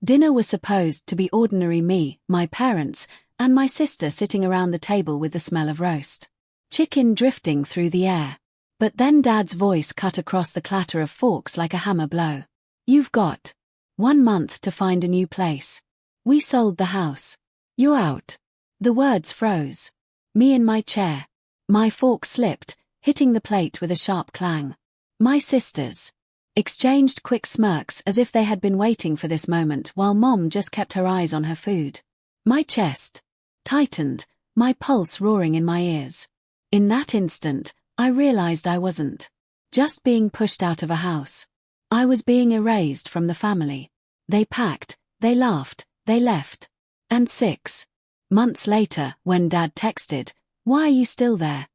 Dinner was supposed to be ordinary me, my parents, and my sister sitting around the table with the smell of roast chicken drifting through the air. But then Dad's voice cut across the clatter of forks like a hammer blow. "You've got 1 month to find a new place. We sold the house. You're out." The words froze me in my chair. My fork slipped, hitting the plate with a sharp clang. My sisters exchanged quick smirks as if they had been waiting for this moment while Mom just kept her eyes on her food. My chest tightened, my pulse roaring in my ears. In that instant, I realized I wasn't just being pushed out of a house. I was being erased from the family. They packed, they laughed, they left. And 6 months later, when Dad texted, "Why are you still there?"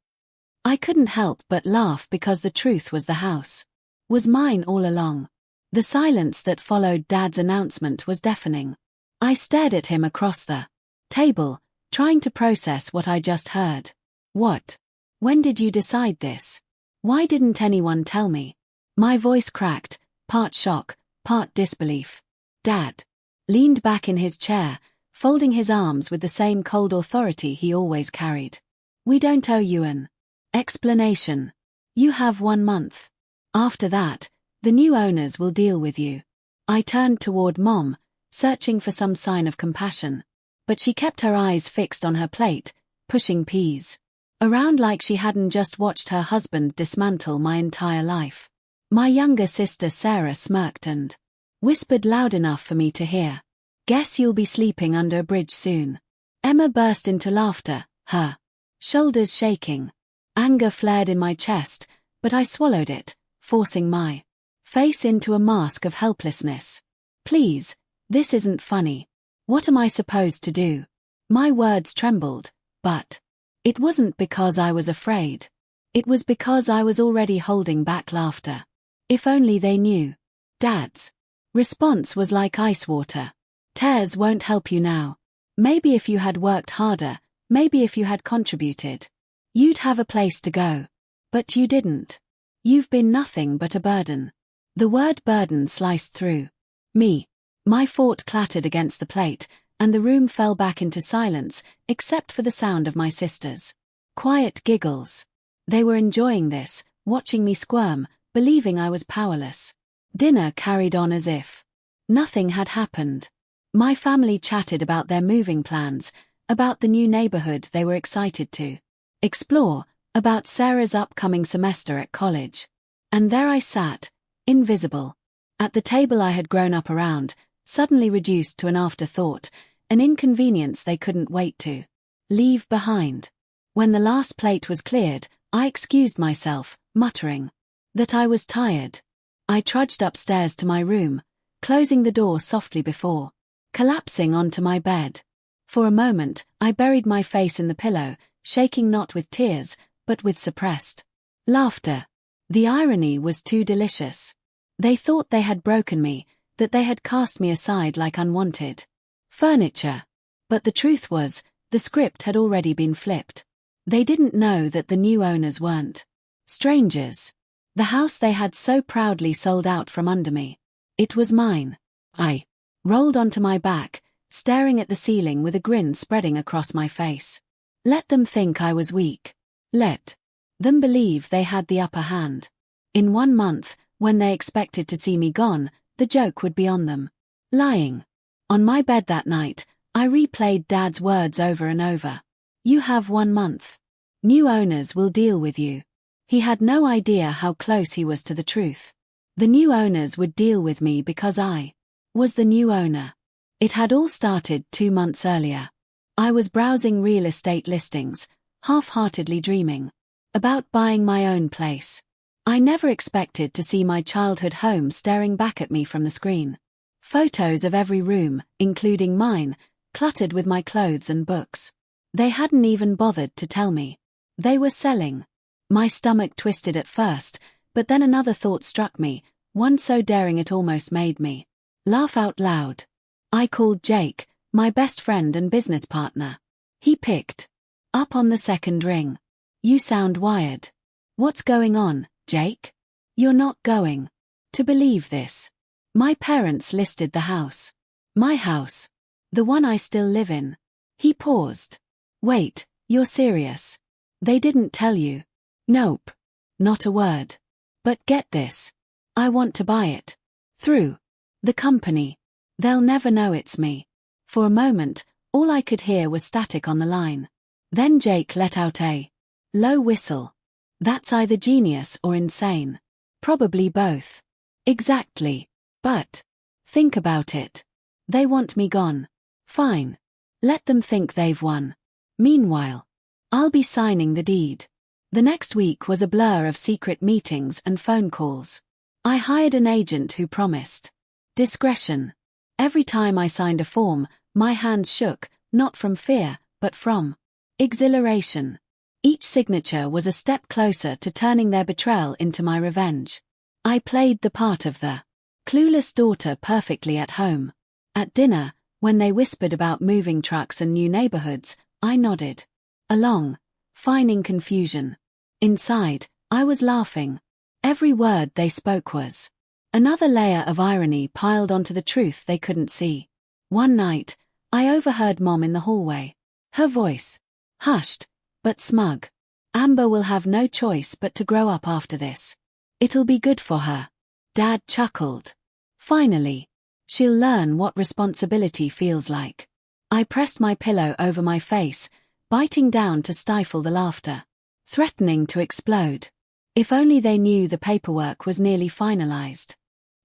I couldn't help but laugh because the truth was the house was mine all along. The silence that followed Dad's announcement was deafening. I stared at him across the table, trying to process what I just heard. "What? When did you decide this? Why didn't anyone tell me?" My voice cracked, part shock, part disbelief. Dad leaned back in his chair, folding his arms with the same cold authority he always carried. "We don't owe you an explanation. You have 1 month. After that, the new owners will deal with you." I turned toward Mom, searching for some sign of compassion. But she kept her eyes fixed on her plate, pushing peas around like she hadn't just watched her husband dismantle my entire life. My younger sister Sarah smirked and whispered loud enough for me to hear, "Guess you'll be sleeping under a bridge soon." Emma burst into laughter, her shoulders shaking. Anger flared in my chest, but I swallowed it, forcing my face into a mask of helplessness. "Please, this isn't funny. What am I supposed to do?" My words trembled, but it wasn't because I was afraid. It was because I was already holding back laughter. If only they knew. Dad's response was like ice water. "Tears won't help you now. Maybe if you had worked harder, maybe if you had contributed, you'd have a place to go. But you didn't. You've been nothing but a burden." The word burden sliced through me. My fork clattered against the plate, and the room fell back into silence, except for the sound of my sisters' quiet giggles. They were enjoying this, watching me squirm, believing I was powerless. Dinner carried on as if nothing had happened. My family chatted about their moving plans, about the new neighborhood they were excited to explore, about Sarah's upcoming semester at college. And there I sat, invisible, at the table I had grown up around, suddenly reduced to an afterthought, an inconvenience they couldn't wait to leave behind. When the last plate was cleared, I excused myself, muttering that I was tired. I trudged upstairs to my room, closing the door softly before collapsing onto my bed. For a moment, I buried my face in the pillow, shaking not with tears, but with suppressed laughter. The irony was too delicious. They thought they had broken me, that they had cast me aside like unwanted furniture. But the truth was, the script had already been flipped. They didn't know that the new owners weren't strangers. The house they had so proudly sold out from under me. It was mine. I rolled onto my back, staring at the ceiling with a grin spreading across my face. Let them think I was weak. Let them believe they had the upper hand. In 1 month, when they expected to see me gone, the joke would be on them. Lying on my bed that night, I replayed Dad's words over and over. "You have 1 month. New owners will deal with you." He had no idea how close he was to the truth. The new owners would deal with me because I was the new owner. It had all started 2 months earlier. I was browsing real estate listings, half-heartedly dreaming about buying my own place. I never expected to see my childhood home staring back at me from the screen. Photos of every room, including mine, cluttered with my clothes and books. They hadn't even bothered to tell me they were selling. My stomach twisted at first, but then another thought struck me, one so daring it almost made me laugh out loud. I called Jake, my best friend and business partner. He picked up on the second ring. "You sound wired. What's going on, Jake? You're not going to believe this." My parents listed the house. My house. The one I still live in. He paused. Wait, you're serious? They didn't tell you? Nope. Not a word. But get this. I want to buy it. Through the company. They'll never know it's me. For a moment, all I could hear was static on the line. Then Jake let out a low whistle. That's either genius or insane. Probably both. Exactly. But think about it. They want me gone. Fine. Let them think they've won. Meanwhile, I'll be signing the deed. The next week was a blur of secret meetings and phone calls. I hired an agent who promised discretion. Every time I signed a form, my hands shook, not from fear, but from exhilaration. Each signature was a step closer to turning their betrayal into my revenge. I played the part of the clueless daughter perfectly at home. At dinner, when they whispered about moving trucks and new neighborhoods, I nodded along, feigning confusion. Inside, I was laughing. Every word they spoke was another layer of irony piled onto the truth they couldn't see. One night, I overheard Mom in the hallway. Her voice, hushed, but smug. Amber will have no choice but to grow up after this. It'll be good for her. Dad chuckled. Finally. She'll learn what responsibility feels like. I pressed my pillow over my face, biting down to stifle the laughter. Threatening to explode. If only they knew the paperwork was nearly finalized.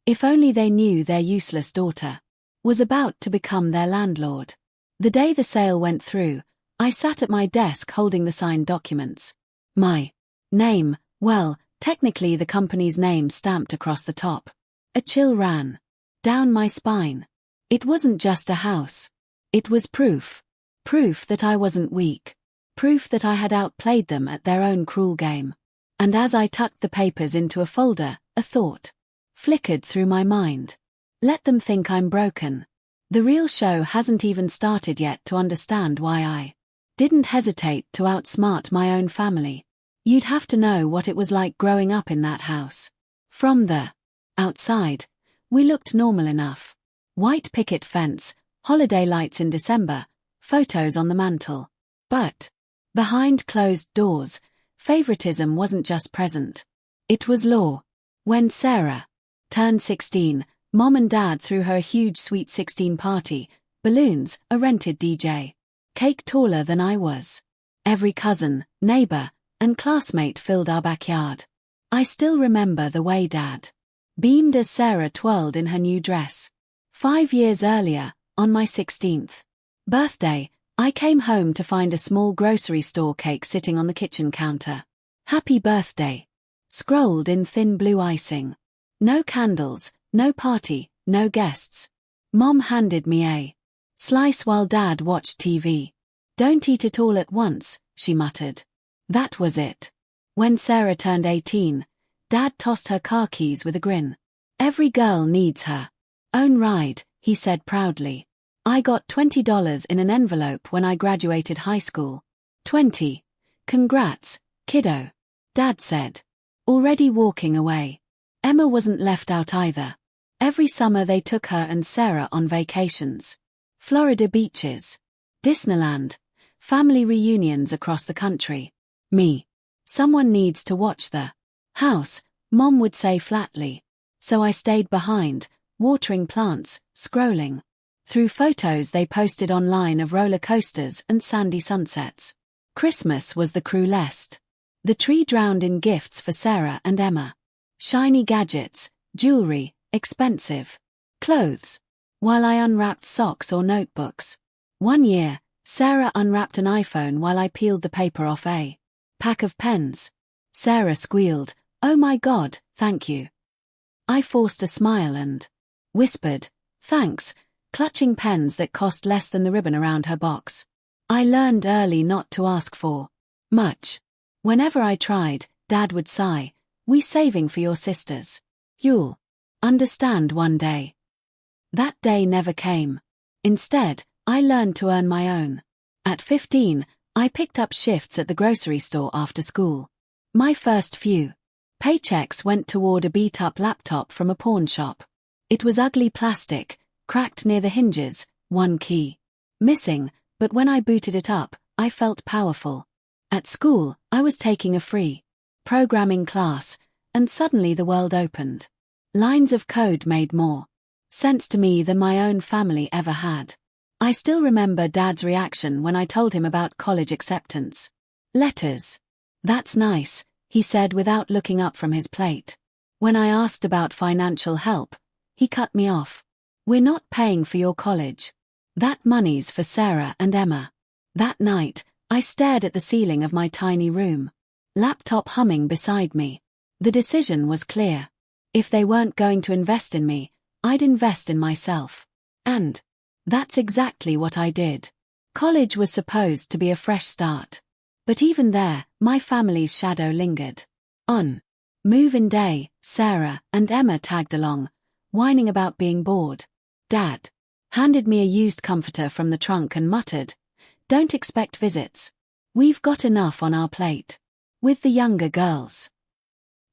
If only they knew their useless daughter was about to become their landlord. The day the sale went through, I sat at my desk holding the signed documents. My name, well, technically the company's name stamped across the top. A chill ran down my spine. It wasn't just a house. It was proof. Proof that I wasn't weak. Proof that I had outplayed them at their own cruel game. And as I tucked the papers into a folder, a thought flickered through my mind. Let them think I'm broken. The real show hasn't even started yet to understand why I didn't hesitate to outsmart my own family. You'd have to know what it was like growing up in that house. From the outside, we looked normal enough. White picket fence, holiday lights in December, photos on the mantel. But behind closed doors, favoritism wasn't just present. It was law. When Sarah turned 16, Mom and Dad threw her a huge Sweet 16 party, balloons, a rented DJ. Cake taller than I was. Every cousin, neighbor, and classmate filled our backyard. I still remember the way Dad beamed as Sarah twirled in her new dress. 5 years earlier, on my 16th birthday, I came home to find a small grocery store cake sitting on the kitchen counter. Happy birthday. Scrolled in thin blue icing. No candles, no party, no guests. Mom handed me a slice while Dad watched TV. Don't eat it all at once, she muttered. That was it. When Sarah turned 18, Dad tossed her car keys with a grin. Every girl needs her own ride, he said proudly. I got $20 in an envelope when I graduated high school. 20. Congrats, kiddo. Dad said. Already walking away. Emma wasn't left out either. Every summer they took her and Sarah on vacations. Florida beaches. Disneyland. Family reunions across the country. Me. Someone needs to watch the house, Mom would say flatly. So I stayed behind, watering plants, scrolling through photos they posted online of roller coasters and sandy sunsets. Christmas was the cruelest. The tree drowned in gifts for Sarah and Emma. Shiny gadgets, jewelry, expensive clothes. While I unwrapped socks or notebooks. One year, Sarah unwrapped an iPhone while I peeled the paper off a pack of pens. Sarah squealed, "Oh my God, thank you." I forced a smile and whispered, "Thanks," clutching pens that cost less than the ribbon around her box. I learned early not to ask for much. Whenever I tried, Dad would sigh, "We saving for your sisters. You'll understand one day." That day never came. Instead, I learned to earn my own. At 15, I picked up shifts at the grocery store after school. My first few paychecks went toward a beat-up laptop from a pawn shop. It was ugly plastic, Cracked near the hinges, one key missing, but when I booted it up, I felt powerful. At school, I was taking a free programming class, and suddenly the world opened. Lines of code made more sense to me than my own family ever had. I still remember Dad's reaction when I told him about college acceptance letters. "That's nice," he said without looking up from his plate. When I asked about financial help, he cut me off. "We're not paying for your college. That money's for Sarah and Emma." That night, I stared at the ceiling of my tiny room, laptop humming beside me. The decision was clear. If they weren't going to invest in me, I'd invest in myself. And that's exactly what I did. College was supposed to be a fresh start. But even there, my family's shadow lingered. On move-in day, Sarah and Emma tagged along, whining about being bored. Dad handed me a used comforter from the trunk and muttered, "Don't expect visits. We've got enough on our plate." With the younger girls.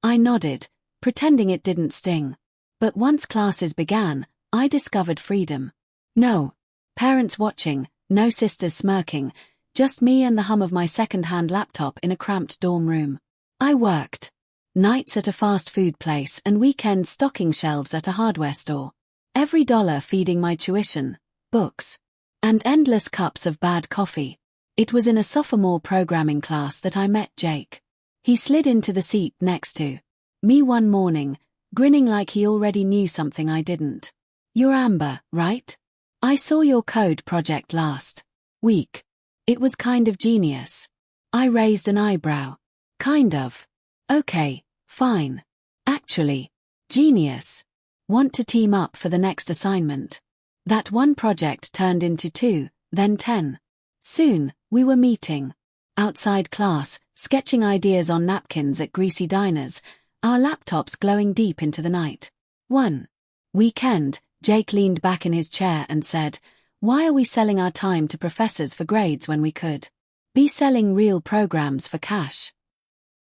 I nodded, pretending it didn't sting. But once classes began, I discovered freedom. No parents watching, no sisters smirking, just me and the hum of my second-hand laptop in a cramped dorm room. I worked nights at a fast food place and weekends stocking shelves at a hardware store. Every dollar feeding my tuition, books, and endless cups of bad coffee. It was in a sophomore programming class that I met Jake. He slid into the seat next to me one morning, grinning like he already knew something I didn't. "You're Amber, right? I saw your code project last week. It was kind of genius." I raised an eyebrow. "Kind of. Okay, fine. Actually, genius. Want to team up for the next assignment?" That one project turned into 2, then 10. Soon, we were meeting outside class, sketching ideas on napkins at greasy diners, our laptops glowing deep into the night. One weekend, Jake leaned back in his chair and said, "Why are we selling our time to professors for grades when we could be selling real programs for cash?"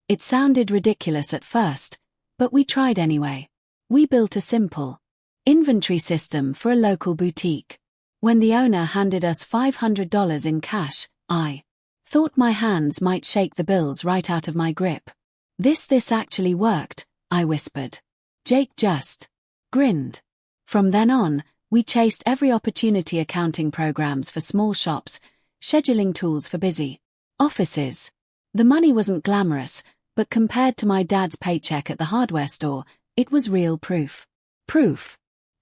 It sounded ridiculous at first, but we tried anyway. We built a simple inventory system for a local boutique. When the owner handed us $500 in cash, I thought my hands might shake the bills right out of my grip. This actually worked," I whispered. Jake just grinned. From then on, we chased every opportunity, accounting programs for small shops, scheduling tools for busy offices. The money wasn't glamorous, but compared to my dad's paycheck at the hardware store, it was real proof.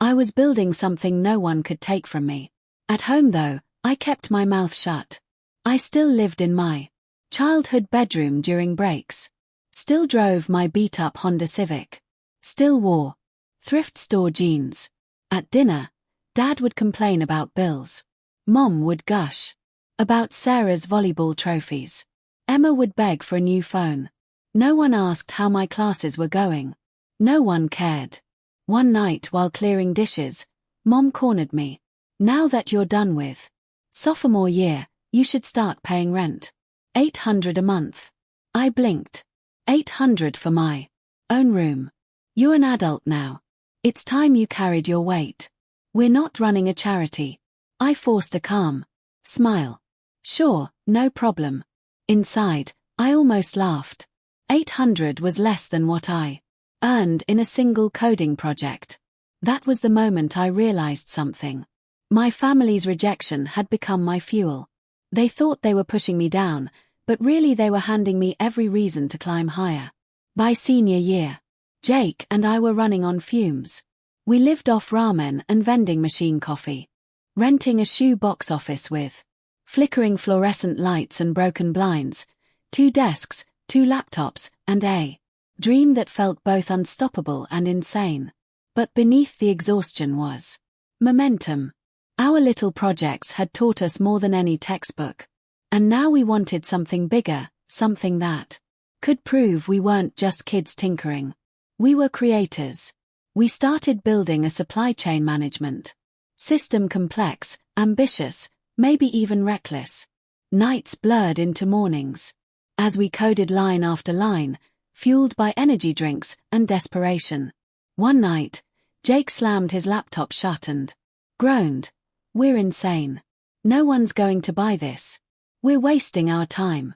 I was building something no one could take from me. At home though, I kept my mouth shut. I still lived in my childhood bedroom during breaks. Still drove my beat-up Honda Civic. Still wore thrift store jeans. At dinner, Dad would complain about bills. Mom would gush about Sarah's volleyball trophies. Emma would beg for a new phone. No one asked how my classes were going. No one cared. One night while clearing dishes, Mom cornered me. "Now that you're done with sophomore year, you should start paying rent. $800 a month." I blinked. $800 for my own room. "You're an adult now. It's time you carried your weight. We're not running a charity." I forced a calm smile. "Sure, no problem." Inside, I almost laughed. 800 was less than what I earned in a single coding project. That was the moment I realized something. My family's rejection had become my fuel. They thought they were pushing me down, but really they were handing me every reason to climb higher. By senior year, Jake and I were running on fumes. We lived off ramen and vending machine coffee, renting a shoe box office with flickering fluorescent lights and broken blinds, 2 desks, 2 laptops, and a dream that felt both unstoppable and insane. But beneath the exhaustion was momentum. Our little projects had taught us more than any textbook. And now we wanted something bigger, something that could prove we weren't just kids tinkering. We were creators. We started building a supply chain management system, complex, ambitious, maybe even reckless. Nights blurred into mornings as we coded line after line, fueled by energy drinks and desperation. One night, Jake slammed his laptop shut and groaned. We're insane. No one's going to buy this. We're wasting our time.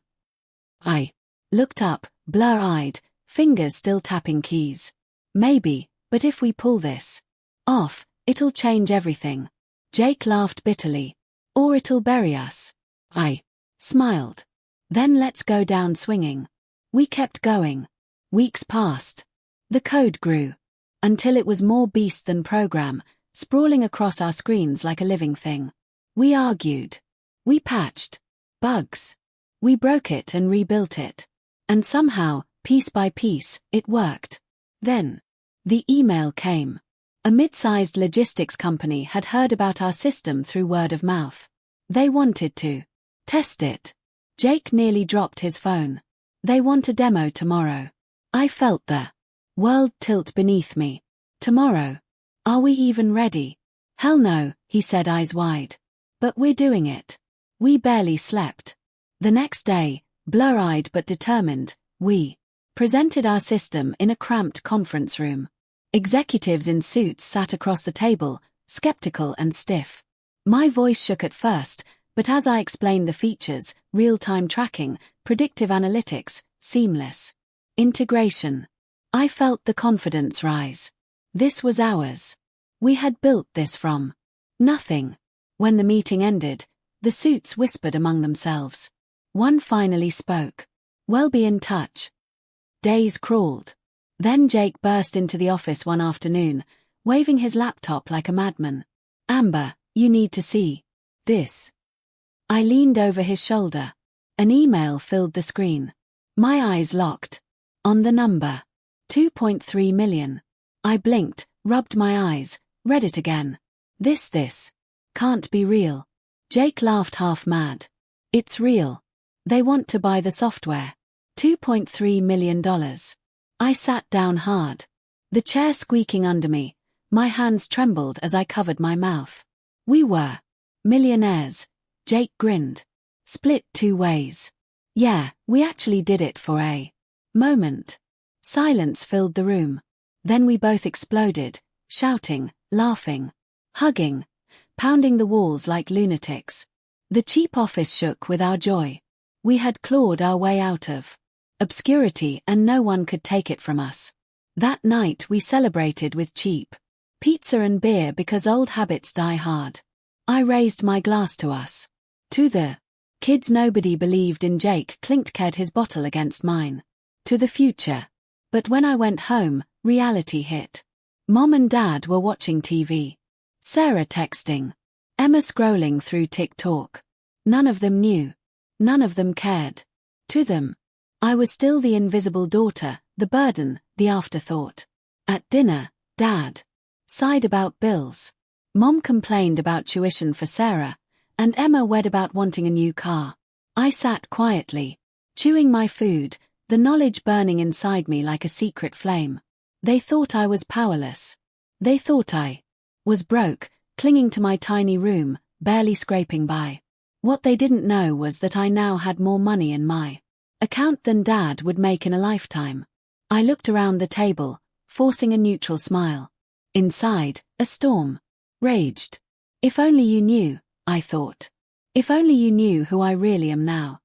I looked up, blur-eyed, fingers still tapping keys. Maybe, but if we pull this off, it'll change everything. Jake laughed bitterly. Or it'll bury us. I smiled. Then let's go down swinging. We kept going. Weeks passed. The code grew. Until it was more beast than program, sprawling across our screens like a living thing. We argued. We patched. Bugs. We broke it and rebuilt it. And somehow, piece by piece, it worked. Then, the email came. A mid-sized logistics company had heard about our system through word of mouth. They wanted to test it. Jake nearly dropped his phone. They want a demo tomorrow. I felt the world tilt beneath me. Tomorrow? Are we even ready? Hell no, he said, eyes wide. But we're doing it. We barely slept. The next day, blur-eyed but determined, we presented our system in a cramped conference room. Executives in suits sat across the table, skeptical and stiff. My voice shook at first, but as I explained the features, real-time tracking, predictive analytics, seamless integration, I felt the confidence rise. This was ours. We had built this from nothing. When the meeting ended, the suits whispered among themselves. One finally spoke. We'll be in touch. Days crawled. Then Jake burst into the office one afternoon, waving his laptop like a madman. Amber, you need to see this. I leaned over his shoulder. An email filled the screen. My eyes locked. On the number. 2.3 million. I blinked, rubbed my eyes, read it again. This can't be real. Jake laughed half mad. It's real. They want to buy the software. $2.3 million. I sat down hard. The chair squeaking under me. My hands trembled as I covered my mouth. We were millionaires. Jake grinned. Split 2 ways. Yeah, we actually did it for a moment. Silence filled the room. Then we both exploded, shouting, laughing, hugging, pounding the walls like lunatics. The cheap office shook with our joy. We had clawed our way out of obscurity and no one could take it from us. That night we celebrated with cheap pizza and beer because old habits die hard. I raised my glass to us. To the kids nobody believed in. Jake clinked his bottle against mine. To the future. But when I went home, reality hit. Mom and Dad were watching TV. Sarah texting. Emma scrolling through TikTok. None of them knew. None of them cared. To them, I was still the invisible daughter, the burden, the afterthought. At dinner, Dad sighed about bills. Mom complained about tuition for Sarah, and Emma wed about wanting a new car. I sat quietly, chewing my food, the knowledge burning inside me like a secret flame. They thought I was powerless. They thought I was broke, clinging to my tiny room, barely scraping by. What they didn't know was that I now had more money in my account than Dad would make in a lifetime. I looked around the table, forcing a neutral smile. Inside, a storm raged. If only you knew, I thought. If only you knew who I really am now.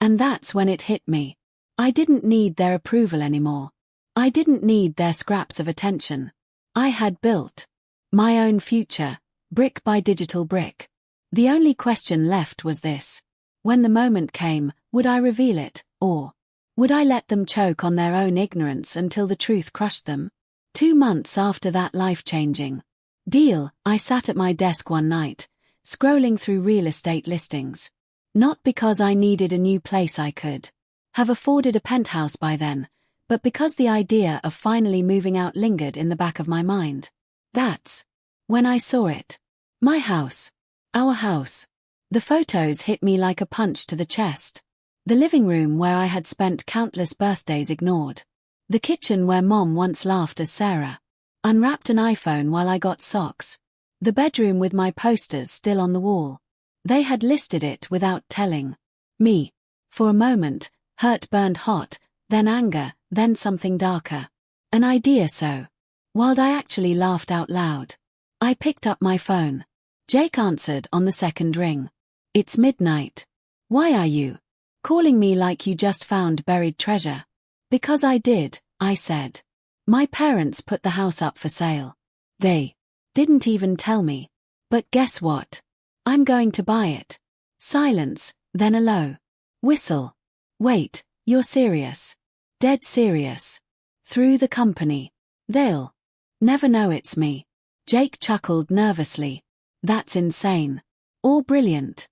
And that's when it hit me. I didn't need their approval anymore. I didn't need their scraps of attention. I had built my own future, brick by digital brick. The only question left was this. When the moment came, would I reveal it, or would I let them choke on their own ignorance until the truth crushed them? 2 months after that life-changing deal, I sat at my desk one night, scrolling through real estate listings. Not because I needed a new place. I could have afforded a penthouse by then, but because the idea of finally moving out lingered in the back of my mind. That's when I saw it. My house. Our house. The photos hit me like a punch to the chest. The living room where I had spent countless birthdays ignored. The kitchen where Mom once laughed as Sarah unwrapped an iPhone while I got socks. The bedroom with my posters still on the wall. They had listed it without telling me. For a moment, hurt burned hot, then anger, then something darker. An idea so wild I actually laughed out loud. I picked up my phone. Jake answered on the second ring. It's midnight. Why are you calling me like you just found buried treasure? Because I did, I said. My parents put the house up for sale. They didn't even tell me. But guess what? I'm going to buy it. Silence, then a low whistle. Wait, you're serious? Dead serious. Through the company. They'll never know it's me. Jake chuckled nervously. That's insane. Or brilliant.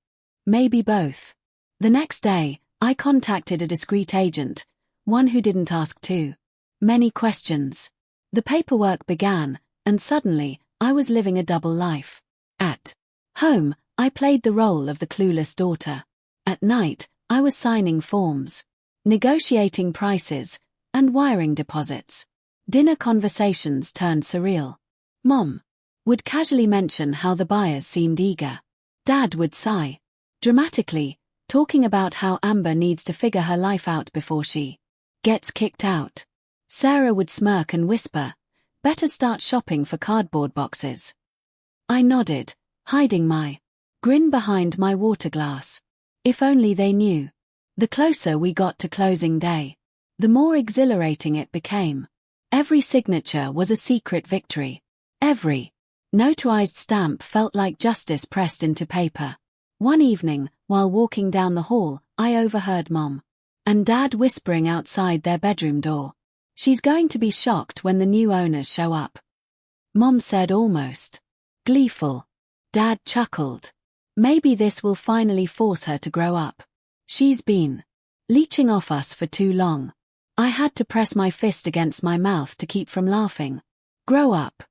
Maybe both. The next day, I contacted a discreet agent, one who didn't ask too many questions. The paperwork began, and suddenly, I was living a double life. At home, I played the role of the clueless daughter. At night, I was signing forms, negotiating prices, and wiring deposits. Dinner conversations turned surreal. Mom would casually mention how the buyers seemed eager. Dad would sigh dramatically, talking about how Amber needs to figure her life out before she gets kicked out. Sarah would smirk and whisper, better start shopping for cardboard boxes. I nodded, hiding my grin behind my water glass. If only they knew. The closer we got to closing day, the more exhilarating it became. Every signature was a secret victory. Every notarized stamp felt like justice pressed into paper. One evening, while walking down the hall, I overheard Mom and Dad whispering outside their bedroom door. She's going to be shocked when the new owners show up. Mom said almost gleeful. Dad chuckled. Maybe this will finally force her to grow up. She's been leeching off us for too long. I had to press my fist against my mouth to keep from laughing. Grow up.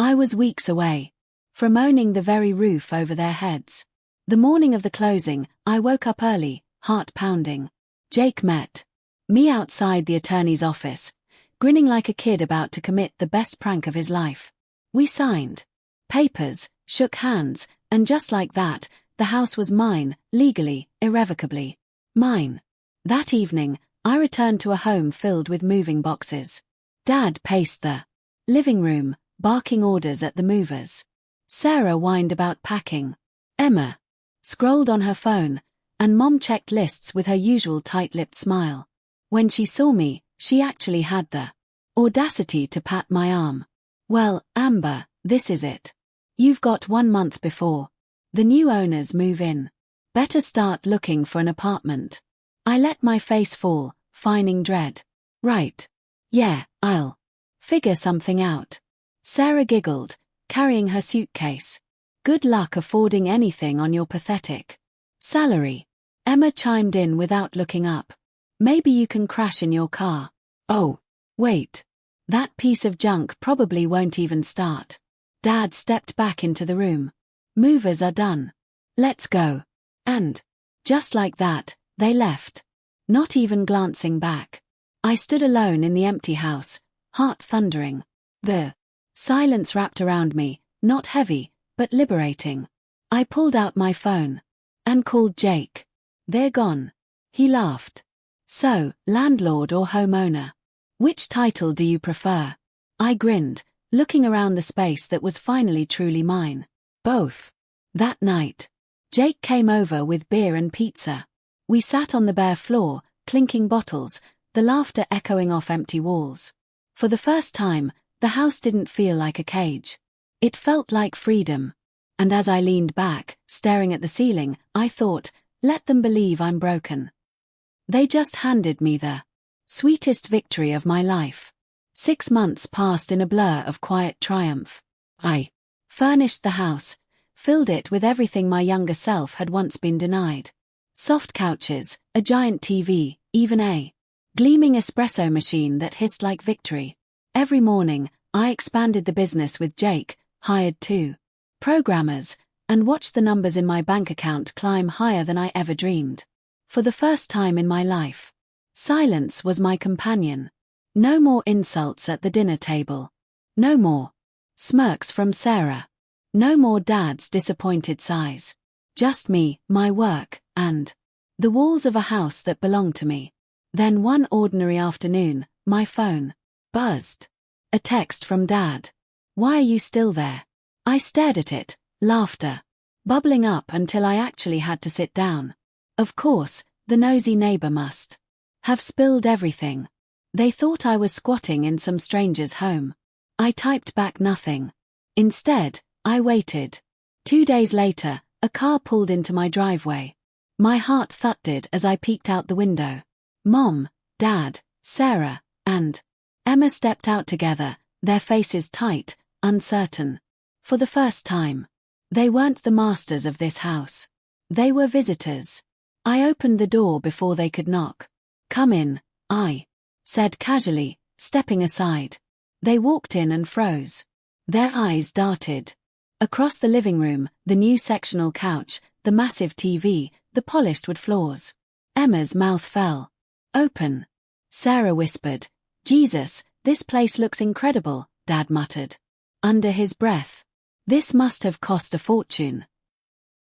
I was weeks away from owning the very roof over their heads. The morning of the closing, I woke up early, heart pounding. Jake met me outside the attorney's office, grinning like a kid about to commit the best prank of his life. We signed papers, shook hands, and just like that, the house was mine, legally, irrevocably. Mine. That evening, I returned to a home filled with moving boxes. Dad paced the living room, barking orders at the movers. Sarah whined about packing. Emma scrolled on her phone, and Mom checked lists with her usual tight-lipped smile. When she saw me, she actually had the audacity to pat my arm. Well, Amber, this is it. You've got 1 month before the new owners move in. Better start looking for an apartment. I let my face fall, feigning dread. Right. Yeah, I'll figure something out. Sarah giggled, carrying her suitcase. Good luck affording anything on your pathetic salary. Emma chimed in without looking up. Maybe you can crash in your car. Oh, wait. That piece of junk probably won't even start. Dad stepped back into the room. Movers are done. Let's go. And, just like that, they left. Not even glancing back. I stood alone in the empty house, heart thundering. The silence wrapped around me, not heavy, but liberating. I pulled out my phone and called Jake. They're gone. He laughed. So, landlord or homeowner? Which title do you prefer? I grinned, looking around the space that was finally truly mine. Both. That night, Jake came over with beer and pizza. We sat on the bare floor, clinking bottles, the laughter echoing off empty walls. For the first time, the house didn't feel like a cage. It felt like freedom. And as I leaned back, staring at the ceiling, I thought, let them believe I'm broken. They just handed me the sweetest victory of my life. 6 months passed in a blur of quiet triumph. I furnished the house, filled it with everything my younger self had once been denied. Soft couches, a giant TV, even a gleaming espresso machine that hissed like victory. Every morning, I expanded the business with Jake, hired 2 programmers, and watched the numbers in my bank account climb higher than I ever dreamed. For the first time in my life, silence was my companion. No more insults at the dinner table. No more smirks from Sarah. No more Dad's disappointed sighs. Just me, my work, and the walls of a house that belonged to me. Then one ordinary afternoon, my phone buzzed. A text from Dad. Why are you still there? I stared at it, laughter bubbling up until I actually had to sit down. Of course, the nosy neighbor must have spilled everything. They thought I was squatting in some stranger's home. I typed back nothing. Instead, I waited. 2 days later, a car pulled into my driveway. My heart thudded as I peeked out the window. Mom, Dad, Sarah, and Emma stepped out together, their faces tight, uncertain. For the first time. They weren't the masters of this house. They were visitors. I opened the door before they could knock. "Come in," I said casually, stepping aside. They walked in and froze. Their eyes darted. Across the living room, the new sectional couch, the massive TV, the polished wood floors. Emma's mouth fell open. Sarah whispered, "Jesus, this place looks incredible," Dad muttered under his breath. "This must have cost a fortune."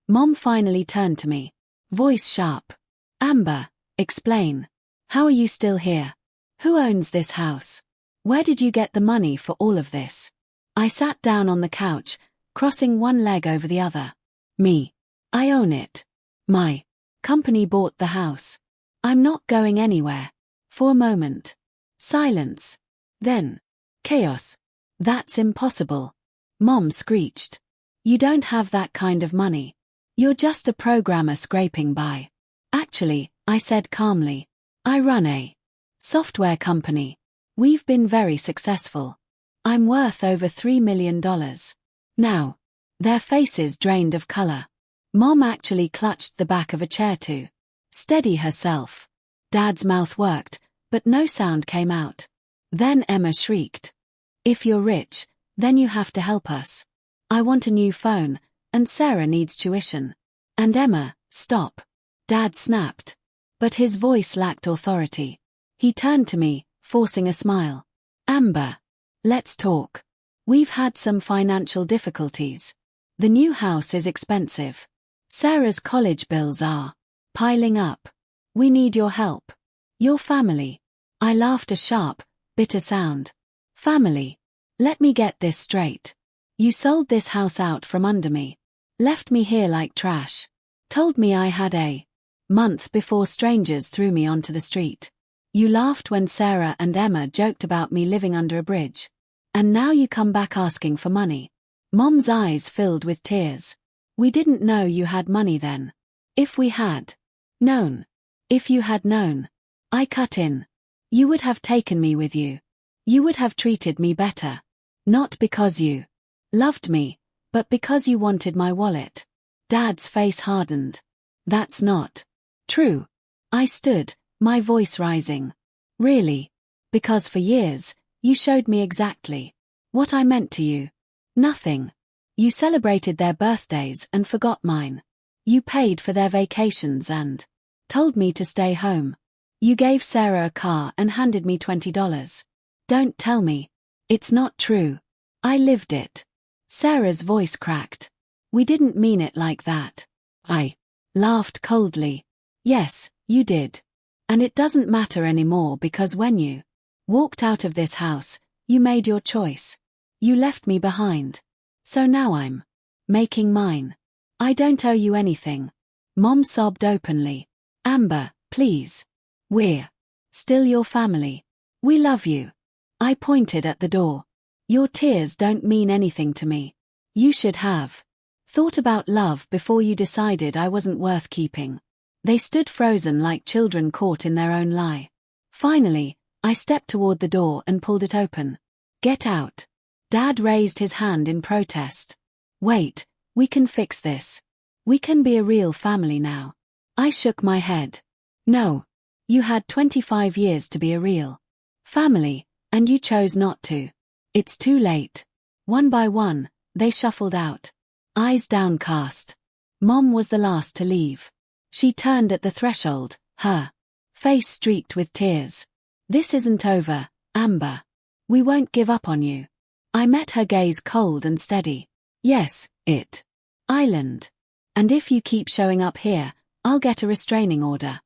Mom finally turned to me, voice sharp. "Amber, explain. How are you still here? Who owns this house? Where did you get the money for all of this?" I sat down on the couch, crossing one leg over the other. "Me. I own it. My company bought the house. I'm not going anywhere." For a moment. Silence. Then. Chaos. "That's impossible." Mom screeched. "You don't have that kind of money. You're just a programmer scraping by." "Actually," I said calmly, "I run a software company. We've been very successful. I'm worth over $3 million. Now." Their faces drained of color. Mom actually clutched the back of a chair to steady herself. Dad's mouth worked, but no sound came out. Then Emma shrieked. "If you're rich, then you have to help us. I want a new phone, and Sarah needs tuition." "And Emma, stop," Dad snapped. But his voice lacked authority. He turned to me, forcing a smile. "Amber, let's talk. We've had some financial difficulties. The new house is expensive. Sarah's college bills are piling up. We need your help. Your family." I laughed a sharp, bitter sound. "Family? Let me get this straight. You sold this house out from under me. Left me here like trash. Told me I had a month before strangers threw me onto the street. You laughed when Sarah and Emma joked about me living under a bridge. And now you come back asking for money." Mom's eyes filled with tears. "We didn't know you had money then. If we had known. If you had known," I cut in, "you would have taken me with you. You would have treated me better. Not because you loved me, but because you wanted my wallet." Dad's face hardened. "That's not true." I stood, my voice rising. "Really? Because for years, you showed me exactly what I meant to you. Nothing. You celebrated their birthdays and forgot mine. You paid for their vacations and told me to stay home. You gave Sarah a car and handed me $20. Don't tell me. It's not true. I lived it." Sarah's voice cracked. "We didn't mean it like that." I laughed coldly. "Yes, you did. And it doesn't matter anymore because when you walked out of this house, you made your choice. You left me behind. So now I'm making mine. I don't owe you anything." Mom sobbed openly. "Amber, please. We're still your family. We love you." I pointed at the door. "Your tears don't mean anything to me. You should have thought about love before you decided I wasn't worth keeping." They stood frozen like children caught in their own lie. Finally, I stepped toward the door and pulled it open. "Get out." Dad raised his hand in protest. "Wait, we can fix this. We can be a real family now." I shook my head. "No. You had 25 years to be a real family, and you chose not to. It's too late." One by one, they shuffled out, eyes downcast. Mom was the last to leave. She turned at the threshold, her face streaked with tears. "This isn't over, Amber. We won't give up on you." I met her gaze cold and steady. "Yes, it island. And if you keep showing up here, I'll get a restraining order."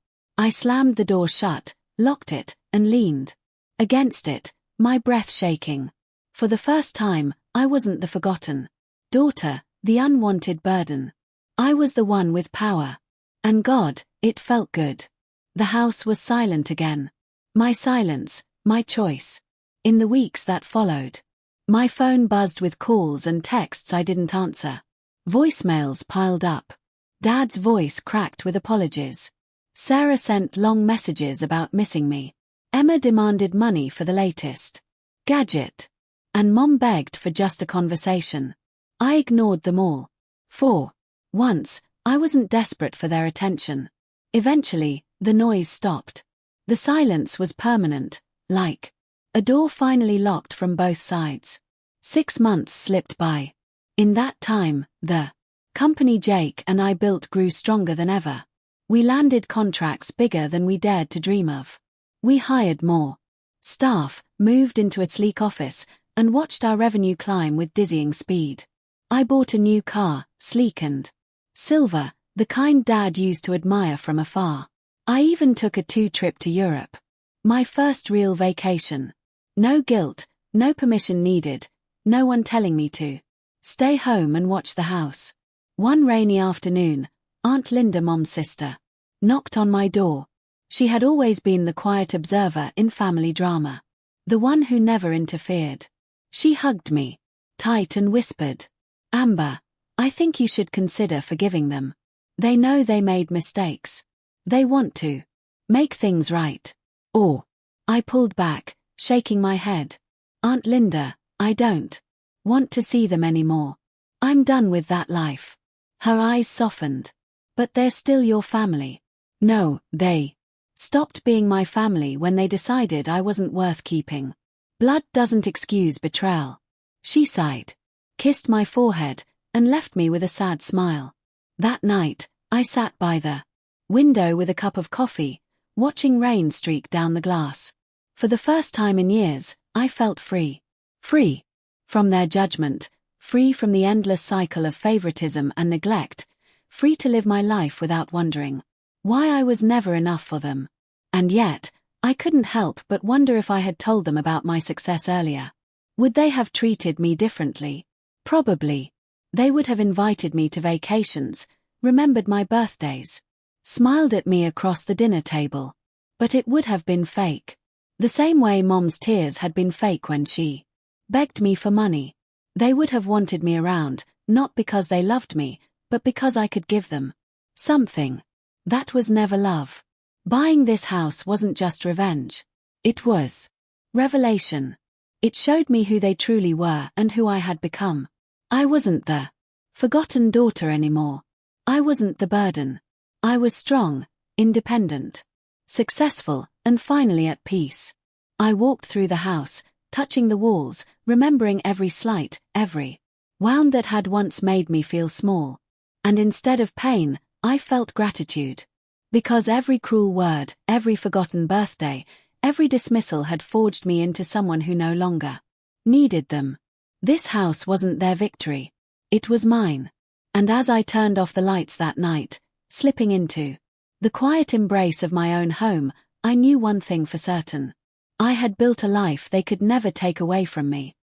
I slammed the door shut, locked it, and leaned against it, my breath shaking. For the first time, I wasn't the forgotten Daughter, the unwanted burden. I was the one with power. And God, it felt good. The house was silent again. My silence, my choice. In the weeks that followed, my phone buzzed with calls and texts I didn't answer. Voicemails piled up. Dad's voice cracked with apologies. Sarah sent long messages about missing me. Emma demanded money for the latest gadget. And Mom begged for just a conversation. I ignored them all. For once, I wasn't desperate for their attention. Eventually, the noise stopped. The silence was permanent, like a door finally locked from both sides. 6 months slipped by. In that time, the company Jake and I built grew stronger than ever. We landed contracts bigger than we dared to dream of. We hired more staff, moved into a sleek office, and watched our revenue climb with dizzying speed. I bought a new car, sleek and silver, the kind Dad used to admire from afar. I even took a 2-trip to Europe. My first real vacation. No guilt, no permission needed, no one telling me to stay home and watch the house. One rainy afternoon, Aunt Linda, Mom's sister, knocked on my door. She had always been the quiet observer in family drama. The one who never interfered. She hugged me tight and whispered, "Amber, I think you should consider forgiving them. They know they made mistakes. They want to make things right." Or, I pulled back, shaking my head. "Aunt Linda, I don't want to see them anymore. I'm done with that life." Her eyes softened. "But they're still your family." "No, they stopped being my family when they decided I wasn't worth keeping. Blood doesn't excuse betrayal." She sighed, kissed my forehead, and left me with a sad smile. That night, I sat by the window with a cup of coffee, watching rain streak down the glass. For the first time in years, I felt free. Free from their judgment, free from the endless cycle of favoritism and neglect, free to live my life without wondering why I was never enough for them. And yet, I couldn't help but wonder if I had told them about my success earlier. Would they have treated me differently? Probably. They would have invited me to vacations, remembered my birthdays, smiled at me across the dinner table. But it would have been fake. The same way Mom's tears had been fake when she begged me for money. They would have wanted me around, not because they loved me, but because I could give them something. That was never love. Buying this house wasn't just revenge. It was revelation. It showed me who they truly were and who I had become. I wasn't the forgotten daughter anymore. I wasn't the burden. I was strong, independent, successful, and finally at peace. I walked through the house, touching the walls, remembering every slight, every wound that had once made me feel small. And instead of pain, I felt gratitude. Because every cruel word, every forgotten birthday, every dismissal had forged me into someone who no longer needed them. This house wasn't their victory. It was mine. And as I turned off the lights that night, slipping into the quiet embrace of my own home, I knew one thing for certain. I had built a life they could never take away from me.